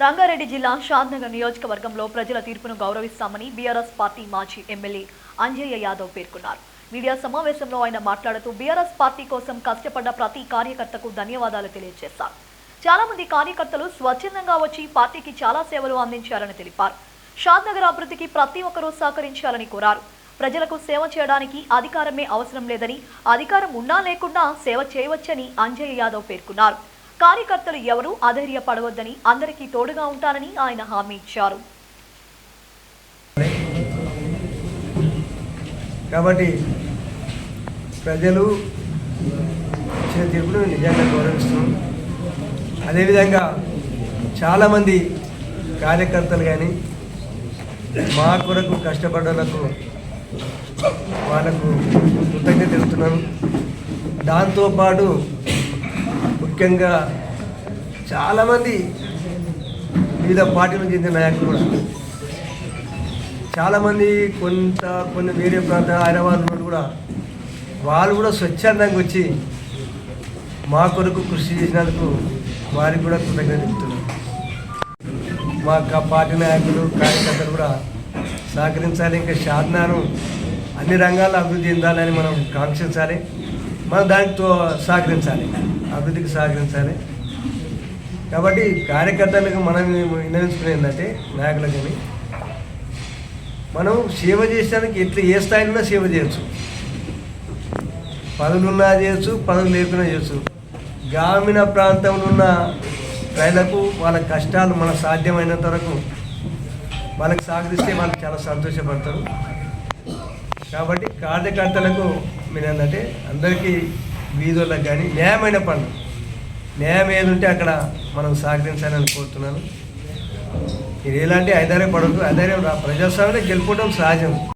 రంగారెడ్డి జిల్లా షాద్నగర్ నియోజకవర్గంలో ప్రజల తీర్పును గౌరవిస్తామని బీఆర్ఎస్ పార్టీ మాజీ ఎమ్మెల్యే అంజయ్య యాదవ్ పేర్కొన్నారు. మీడియా సమావేశంలో ఆయన మాట్లాడుతూ బీఆర్ఎస్ పార్టీ కోసం కష్టపడ్డ ప్రతి కార్యకర్తకు ధన్యవాదాలు తెలియజేశారు. చాలా మంది కార్యకర్తలు స్వచ్ఛందంగా వచ్చి పార్టీకి చాలా సేవలు అందించారని తెలిపారు. షాద్నగర్ అభివృద్ధికి ప్రతి ఒక్కరూ సహకరించాలని కోరారు. ప్రజలకు సేవ చేయడానికి అధికారమే అవసరం లేదని, అధికారం ఉన్నా లేకున్నా సేవ చేయవచ్చని అంజయ్య యాదవ్ పేర్కొన్నారు. కార్యకర్తలు ఎవరూ అధైర్యపడవద్దని, అందరికీ తోడుగా ఉంటానని ఆయన హామీ ఇచ్చారు. కాబట్టి ప్రజలు ఇచ్చిన తీర్పును నిజంగా గౌరవిస్తున్నాం. అదేవిధంగా చాలామంది కార్యకర్తలు కానీ మా కొరకు కష్టపడ్డలకు వాళ్ళకు కృతజ్ఞత తెలుపుతున్నాను. దాంతోపాటు ముఖ్యంగా చాలామంది వివిధ పార్టీలకు చెందిన నాయకులు కూడా చాలామంది కొన్ని వేరే ప్రాంత హైదరాబాద్ కూడా వాళ్ళు కూడా స్వచ్ఛందంగా వచ్చి మా కొరకు కృషి చేసినందుకు వారికి కూడా కృతజ్ఞత చెప్తున్నారు. మా పార్టీ నాయకులు కార్యకర్తలు కూడా సహకరించాలి. ఇంకా షాద్నగర్ అన్ని రంగాల్లో అభివృద్ధి చెందాలని మనం కాంక్షించాలి. మనం దానితో సహకరించాలి, అభివృద్ధికి సహకరించాలి. కాబట్టి కార్యకర్తలకు మనం విన్నవించుకునేది ఏంటంటే నాయకులకు కానీ మనం సేవ చేసడానికి ఏ స్థాయిలో సేవ చేయొచ్చు. పదవులున్నా చేయొచ్చు, పదవులు లేకున్నా చేయొచ్చు. గ్రామీణ ప్రాంతంలో ఉన్న ప్రజలకు వాళ్ళ కష్టాలు మన సాధ్యమైనంత వరకు వాళ్ళకి సహకరిస్తే వాళ్ళు చాలా సంతోషపడతారు. కాబట్టి కార్యకర్తలకు మీరు ఏంటంటే అందరికీ వీధులకు కానీ న్యాయమైన పనులు న్యాయం ఏది ఉంటే అక్కడ మనం సహకరించాలని కోరుతున్నాను. ఇది ఎలాంటి ఐదార్యం పడదు. ఐదార్యం ప్రజాస్వామ్యంలో గెలుపుకోవడం సహజం.